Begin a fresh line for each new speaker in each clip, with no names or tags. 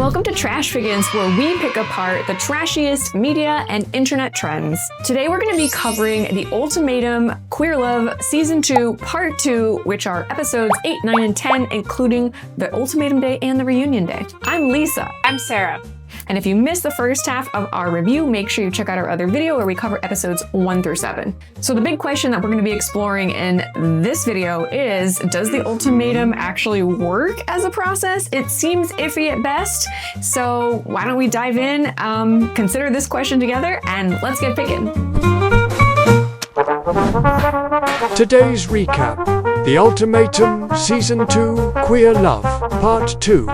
welcome to Trash Pickins, where we pick apart the trashiest media and internet trends. Today we're going to be covering the Ultimatum Queer Love Season 2, Part 2, which are episodes 8, 9, and 10, including the Ultimatum Day and the Reunion Day. I'm Lisa.
I'm Sarah.
And if you missed the first half of our review, make sure you check out our other video where we cover episodes 1 through 7. So the big question that we're going to be exploring in this video is, does the ultimatum actually work as a process? It seems iffy at best. So why don't we dive in, consider this question together, and let's get picking.
Today's recap: The Ultimatum Season 2 Queer Love Part 2.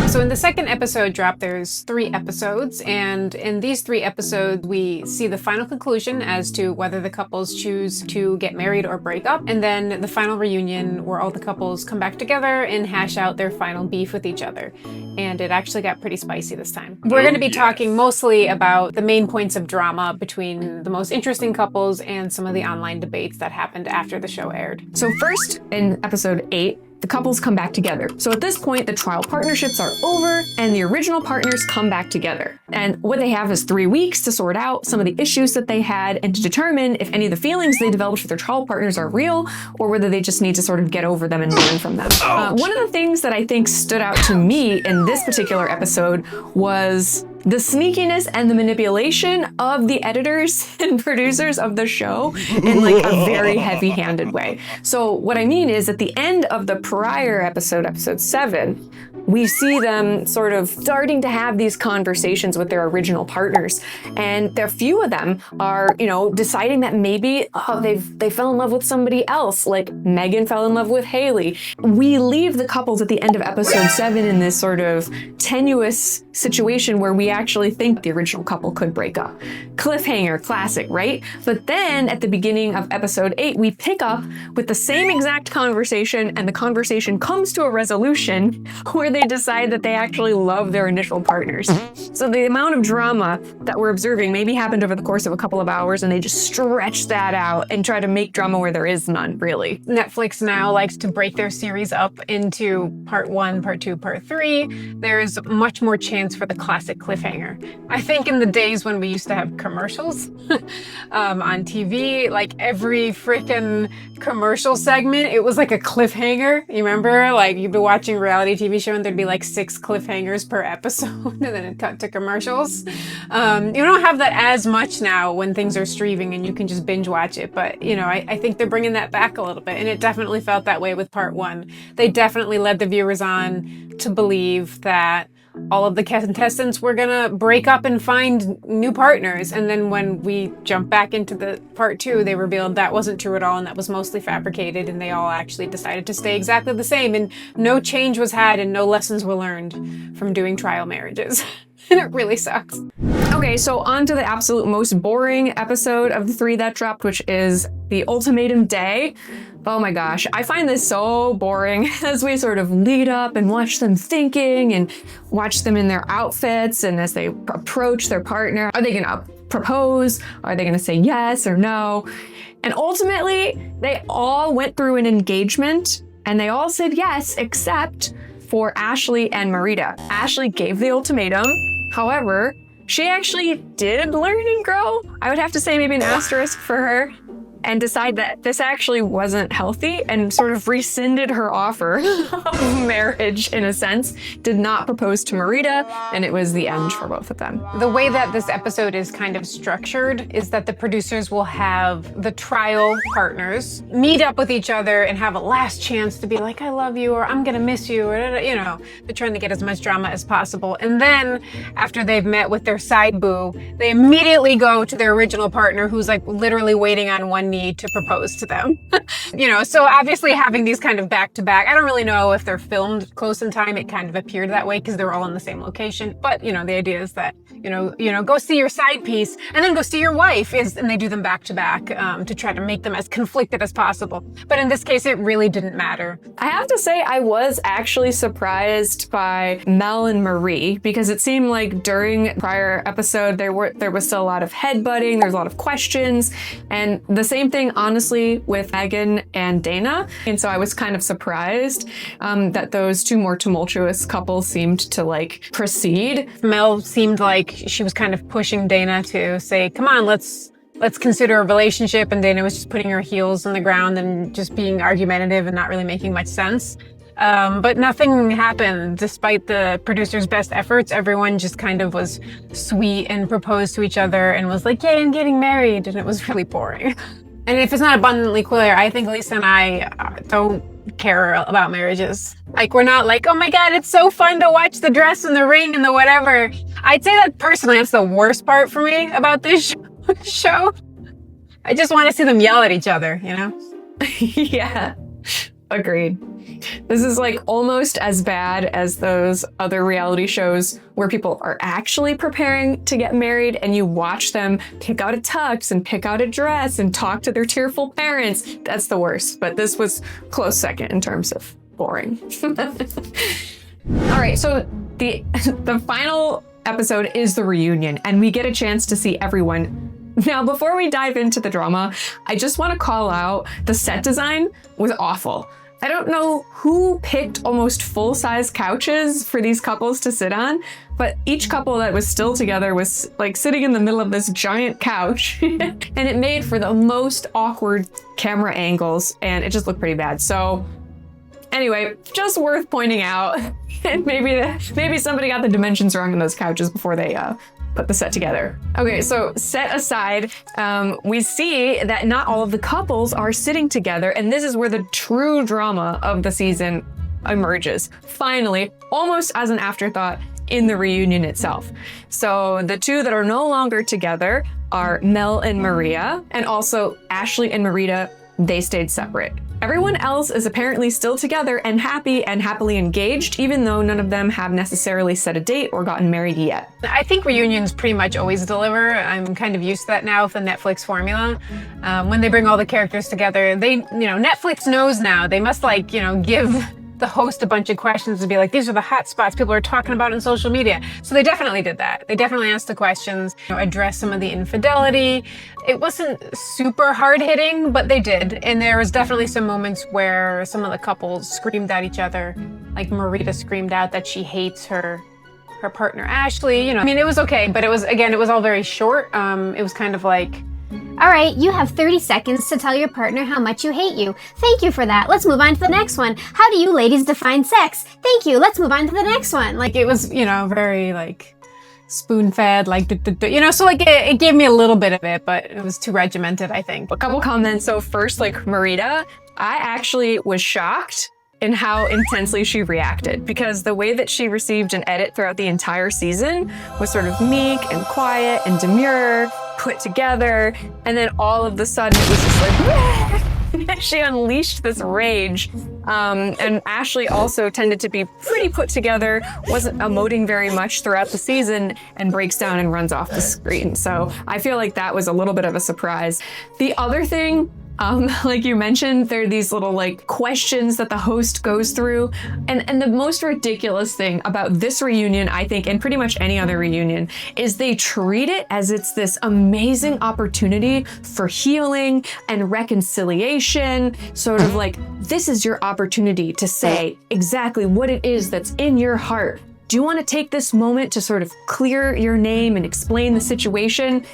So in the second episode drop, there's 3 episodes, and in these 3 episodes, we see the final conclusion as to whether the couples choose to get married or break up, and then the final reunion where all the couples come back together and hash out their final beef with each other. And it actually got pretty spicy this time. We're going to be talking mostly about the main points of drama between the most interesting couples and some of the online debates that happened after the show aired.
So first, in episode 8, the couples come back together. So at this point, the trial partnerships are over and the original partners come back together. And what they have is 3 weeks to sort out some of the issues that they had and to determine if any of the feelings they developed for their trial partners are real or whether they just need to sort of get over them and learn from them. One of the things that I think stood out to me in this particular episode was the sneakiness and the manipulation of the editors and producers of the show in like a very heavy-handed way. So what I mean is at the end of the prior episode, episode 7, we see them sort of starting to have these conversations with their original partners. And a few of them are, deciding that maybe they fell in love with somebody else, like Megan fell in love with Haley. We leave the couples at the end of episode 7 in this sort of tenuous situation where we actually think the original couple could break up. Cliffhanger, classic, right? But then at the beginning of episode 8, we pick up with the same exact conversation, and the conversation comes to a resolution where they decide that they actually love their initial partners. So the amount of drama that we're observing maybe happened over the course of a couple of hours, and they just stretch that out and try to make drama where there is none, really.
Netflix now likes to break their series up into part 1, part 2, part 3. There's much more chance for the classic cliffhanger. I think in the days when we used to have commercials on TV, like every freaking commercial segment, it was like a cliffhanger. You remember? Like you'd be watching a reality TV show and there'd be like 6 cliffhangers per episode and then it'd cut to commercials. You don't have that as much now when things are streaming and you can just binge watch it. But, I think they're bringing that back a little bit. And it definitely felt that way with part 1. They definitely led the viewers on to believe that all of the contestants were gonna break up and find new partners. And then when we jump back into the part 2, they revealed that wasn't true at all and that was mostly fabricated, and they all actually decided to stay exactly the same, and no change was had and no lessons were learned from doing trial marriages. And it really sucks.
Okay, so on to the absolute most boring episode of the 3 that dropped, which is the Ultimatum Day. Oh my gosh, I find this so boring as we sort of lead up and watch them thinking and watch them in their outfits and as they approach their partner. Are they gonna propose? Are they gonna say yes or no? And ultimately, they all went through an engagement and they all said yes, except for Ashley and Marita. Ashley gave the ultimatum. However, she actually did learn and grow. I would have to say maybe an asterisk for her, and decide that this actually wasn't healthy and sort of rescinded her offer of marriage in a sense, did not propose to Marita, and it was the end for both of them.
The way that this episode is kind of structured is that the producers will have the trial partners meet up with each other and have a last chance to be like, I love you, or I'm gonna miss you, or they're trying to get as much drama as possible. And then after they've met with their side boo, they immediately go to their original partner who's like literally waiting on one knee to propose to them. So obviously having these kind of back-to-back, I don't really know if they're filmed close in time. It kind of appeared that way because they're all in the same location. But, the idea is that, go see your side piece and then go see your wife, and they do them back-to-back to try to make them as conflicted as possible. But in this case, it really didn't matter.
I have to say I was actually surprised by Mel and Marie, because it seemed like during prior episode there was still a lot of headbutting, there was a lot of questions, and the same same thing, honestly, with Megan and Dana. And so I was kind of surprised that those two more tumultuous couples seemed to like proceed.
Mel seemed like she was kind of pushing Dana to say, come on, let's consider a relationship. And Dana was just putting her heels on the ground and just being argumentative and not really making much sense. But nothing happened despite the producer's best efforts. Everyone just kind of was sweet and proposed to each other and was like, yay, I'm getting married. And it was really boring. And if it's not abundantly clear, I think Lisa and I don't care about marriages. Like, we're not like, oh my God, it's so fun to watch the dress and the ring and the whatever. I'd say that personally, that's the worst part for me about this show. I just want to see them yell at each other, you know?
Yeah, agreed. This is like almost as bad as those other reality shows where people are actually preparing to get married and you watch them pick out a tux and pick out a dress and talk to their tearful parents. That's the worst, but this was close second in terms of boring. All right, so the final episode is the reunion and we get a chance to see everyone. Now, before we dive into the drama, I just want to call out the set design was awful. I don't know who picked almost full-size couches for these couples to sit on, but each couple that was still together was like sitting in the middle of this giant couch and it made for the most awkward camera angles and it just looked pretty bad. So anyway, just worth pointing out. And maybe somebody got the dimensions wrong on those couches before they put the set together. Okay, so set aside, we see that not all of the couples are sitting together, and this is where the true drama of the season emerges. Finally, almost as an afterthought in the reunion itself. So the two that are no longer together are Mel and Maria, and also Ashley and Marita, they stayed separate. Everyone else is apparently still together and happy and happily engaged, even though none of them have necessarily set a date or gotten married yet.
I think reunions pretty much always deliver. I'm kind of used to that now with the Netflix formula. When they bring all the characters together, Netflix knows now. They must give the host a bunch of questions and be like, these are the hot spots people are talking about on social media. So they definitely did that. They definitely asked the questions, addressed some of the infidelity. It wasn't super hard hitting, but they did. And there was definitely some moments where some of the couples screamed at each other. Like Marita screamed out that she hates her partner, Ashley. It was okay, but it was all very short. It was kind of like,
all right, you have 30 seconds to tell your partner how much you hate you. Thank you for that. Let's move on to the next one. How do you ladies define sex? Thank you. Let's move on to the next one.
Like, it was, very like spoon-fed, like, so like it gave me a little bit of it, but it was too regimented, I think.
A couple comments. So first, like Marita, I actually was shocked in how intensely she reacted, because the way that she received an edit throughout the entire season was sort of meek and quiet and demure, put together, and then all of the sudden it was just like, she unleashed this rage. And Ashley also tended to be pretty put together, wasn't emoting very much throughout the season, and breaks down and runs off the screen. So I feel like that was a little bit of a surprise. The other thing, like you mentioned, there are these little like questions that the host goes through. And the most ridiculous thing about this reunion, I think, and pretty much any other reunion, is they treat it as it's this amazing opportunity for healing and reconciliation. Sort of like, this is your opportunity to say exactly what it is that's in your heart. Do you want to take this moment to sort of clear your name and explain the situation?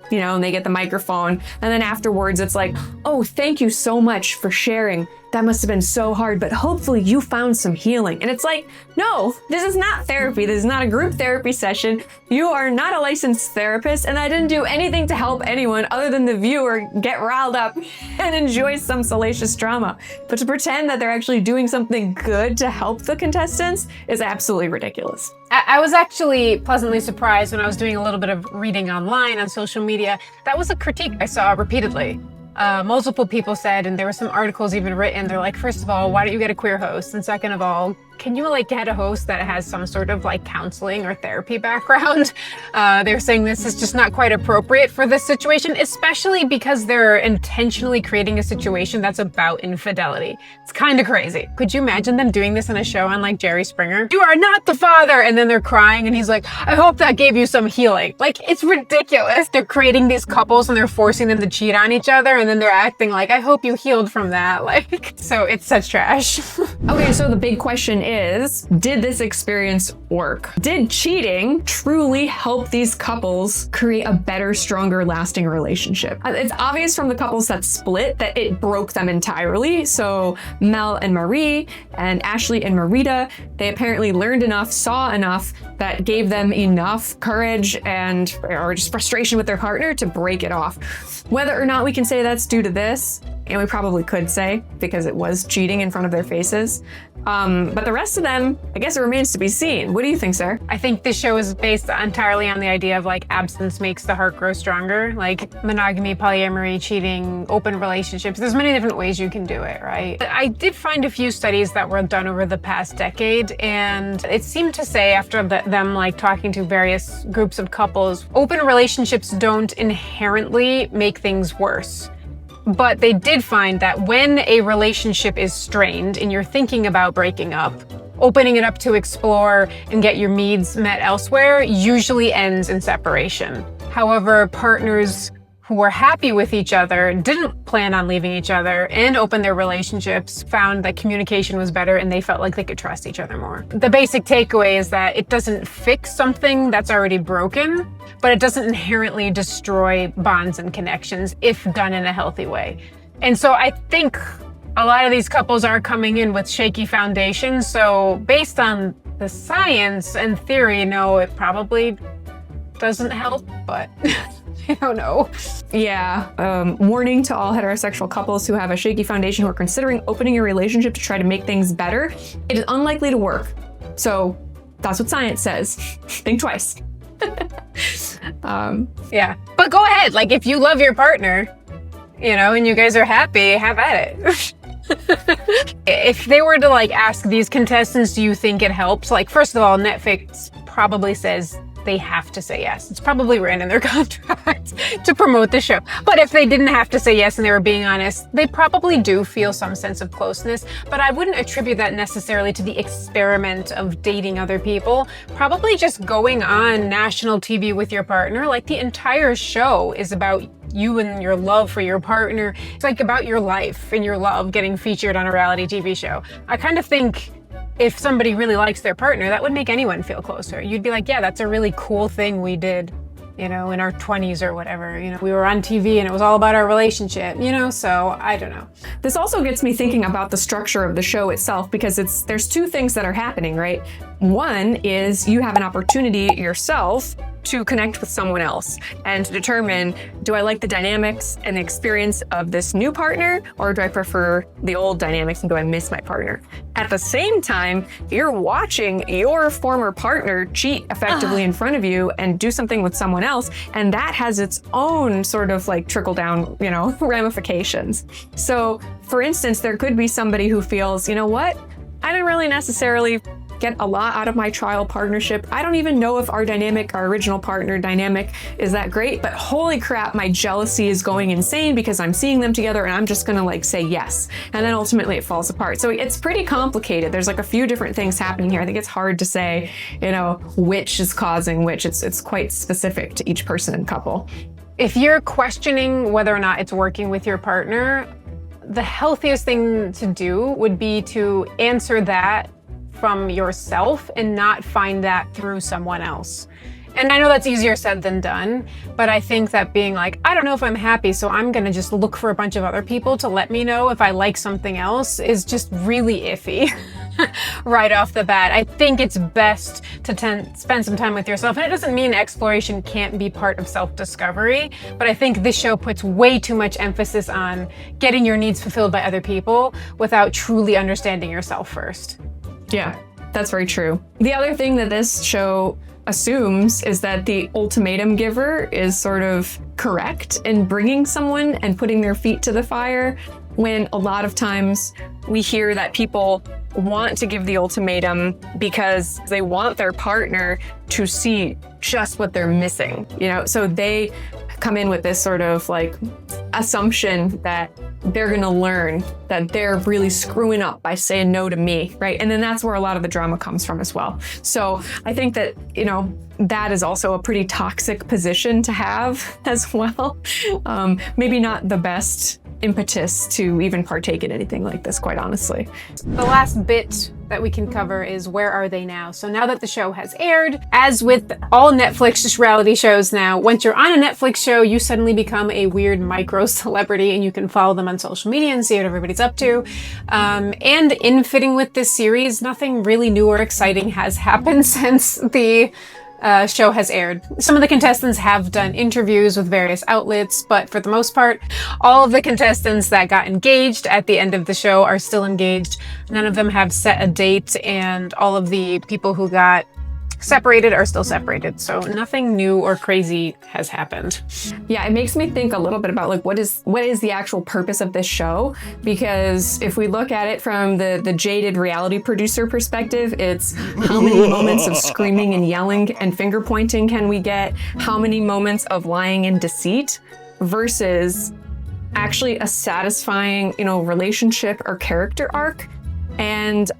And they get the microphone, and then afterwards it's like, oh, thank you so much for sharing. That must have been so hard, but hopefully you found some healing. And it's like, no, this is not therapy. This is not a group therapy session. You are not a licensed therapist, and I didn't do anything to help anyone other than the viewer get riled up and enjoy some salacious drama. But to pretend that they're actually doing something good to help the contestants is absolutely ridiculous.
I was actually pleasantly surprised when I was doing a little bit of reading online on social media. That was a critique I saw repeatedly. Multiple people said, and there were some articles even written, they're like, first of all, why don't you get a queer host? And second of all, can you like get a host that has some sort of like counseling or therapy background? They're saying this is just not quite appropriate for this situation, especially because they're intentionally creating a situation that's about infidelity. It's kind of crazy. Could you imagine them doing this in a show on like Jerry Springer? You are not the father! And then they're crying and he's like, I hope that gave you some healing. Like, it's ridiculous. They're creating these couples and they're forcing them to cheat on each other and then they're acting like, I hope you healed from that. Like, so it's such trash.
Okay, so the big question is, did this experience work? Did cheating truly help these couples create a better, stronger, lasting relationship? It's obvious from the couples that split that it broke them entirely. So Mel and Marie and Ashley and Marita, they apparently learned enough, saw enough that gave them enough courage or just frustration with their partner to break it off. Whether or not we can say that's due to this, and we probably could say because it was cheating in front of their faces. But the rest of them, I guess it remains to be seen. What do you think, Sarah?
I think this show is based entirely on the idea of like absence makes the heart grow stronger, like monogamy, polyamory, cheating, open relationships. There's many different ways you can do it, right? I did find a few studies that were done over the past decade, and it seemed to say after them like talking to various groups of couples, open relationships don't inherently make things worse. But they did find that when a relationship is strained and you're thinking about breaking up, opening it up to explore and get your needs met elsewhere usually ends in separation. However, partners who were happy with each other, didn't plan on leaving each other, and opened their relationships, found that communication was better and they felt like they could trust each other more. The basic takeaway is that it doesn't fix something that's already broken, but it doesn't inherently destroy bonds and connections if done in a healthy way. And so I think a lot of these couples are coming in with shaky foundations. So based on the science and theory, no, it probably doesn't help, but I don't know.
Yeah. Warning to all heterosexual couples who have a shaky foundation who are considering opening a relationship to try to make things better. It is unlikely to work. So that's what science says. Think twice.
Yeah. But go ahead. Like, if you love your partner, and you guys are happy, have at it. If they were to like ask these contestants, do you think it helps? Like, first of all, Netflix probably says they have to say yes. It's probably written in their contract to promote the show. But if they didn't have to say yes and they were being honest, they probably do feel some sense of closeness. But I wouldn't attribute that necessarily to the experiment of dating other people. Probably just going on national TV with your partner. Like, the entire show is about you and your love for your partner. It's like about your life and your love getting featured on a reality TV show. I kind of think if somebody really likes their partner, that would make anyone feel closer. You'd be like, yeah, that's a really cool thing we did, in our 20s or whatever. We were on TV and it was all about our relationship, so I don't know.
This also gets me thinking about the structure of the show itself, because there's two things that are happening, right? One is you have an opportunity yourself to connect with someone else and to determine, do I like the dynamics and the experience of this new partner, or do I prefer the old dynamics and do I miss my partner? At the same time, you're watching your former partner cheat effectively in front of you and do something with someone else, and that has its own sort of like trickle down, ramifications. So for instance, there could be somebody who feels, you know what? I didn't really necessarily get a lot out of my trial partnership. I don't even know if our original partner dynamic is that great, but holy crap, my jealousy is going insane because I'm seeing them together and I'm just gonna like say yes. And then ultimately it falls apart. So it's pretty complicated. There's like a few different things happening here. I think it's hard to say, which is causing which. It's quite specific to each person and couple.
If you're questioning whether or not it's working with your partner, the healthiest thing to do would be to answer that from yourself and not find that through someone else. And I know that's easier said than done, but I think that being like, I don't know if I'm happy, so I'm gonna just look for a bunch of other people to let me know if I like something else is just really iffy right off the bat. I think it's best to spend some time with yourself. And it doesn't mean exploration can't be part of self-discovery, but I think this show puts way too much emphasis on getting your needs fulfilled by other people without truly understanding yourself first.
Yeah, that's very true. The other thing that this show assumes is that the ultimatum giver is sort of correct in bringing someone and putting their feet to the fire, when a lot of times we hear that people want to give the ultimatum because they want their partner to see just what they're missing, you know? So they come in with this sort of like assumption that they're gonna learn that they're really screwing up by saying no to me, right? And then that's where a lot of the drama comes from as well. So I think that, you know, that is also a pretty toxic position to have as well. Maybe not the best impetus to even partake in anything like this, quite honestly.
The last bit that we can cover is where are they now? So now that the show has aired, as with all Netflix reality shows now, once you're on a Netflix show, you suddenly become a weird micro celebrity and you can follow them on social media and see what everybody's up to. And in fitting with this series, nothing really new or exciting has happened since the show has aired. Some of the contestants have done interviews with various outlets, but for the most part, all of the contestants that got engaged at the end of the show are still engaged. None of them have set a date, and all of the people who got separated are still separated. So nothing new or crazy has happened.
Yeah, it makes me think a little bit about like what is the actual purpose of this show? Because if we look at it from the jaded reality producer perspective, it's how many moments of screaming and yelling and finger pointing can we get? How many moments of lying and deceit versus actually a satisfying, you know, relationship or character arc? And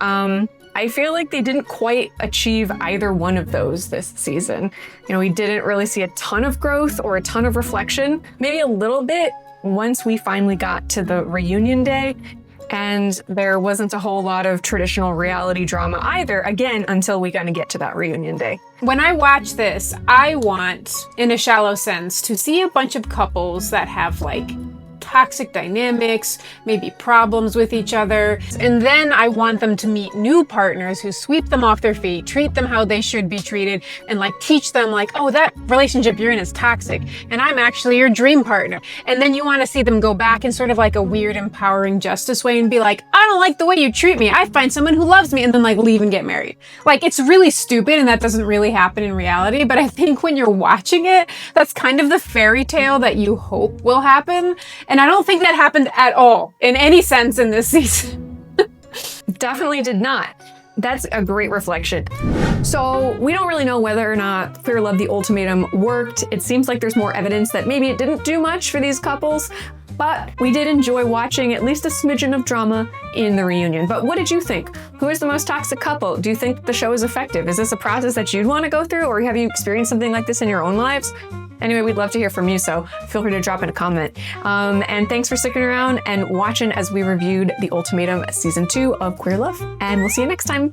I feel like they didn't quite achieve either one of those this season. You know, we didn't really see a ton of growth or a ton of reflection, maybe a little bit once we finally got to the reunion day. And there wasn't a whole lot of traditional reality drama either, again, until we kind of get to that reunion day.
When I watch this, I want, in a shallow sense, to see a bunch of couples that have like toxic dynamics, maybe problems with each other. And then I want them to meet new partners who sweep them off their feet, treat them how they should be treated, and like teach them like, oh, that relationship you're in is toxic, and I'm actually your dream partner. And then you want to see them go back in sort of like a weird empowering justice way and be like, I don't like the way you treat me. I find someone who loves me, and then like leave and get married. Like, it's really stupid, and that doesn't really happen in reality. But I think when you're watching it, that's kind of the fairy tale that you hope will happen. And I don't think that happened at all in any sense in this season.
Definitely did not. That's a great reflection. So we don't really know whether or not Queer Love the Ultimatum worked. It seems like there's more evidence that maybe it didn't do much for these couples, but we did enjoy watching at least a smidgen of drama in the reunion. But what did you think? Who is the most toxic couple? Do you think the show is effective? Is this a process that you'd want to go through, or have you experienced something like this in your own lives? Anyway, we'd love to hear from you, so feel free to drop in a comment. And thanks for sticking around and watching as we reviewed The Ultimatum Season 2 of Queer Love, and we'll see you next time.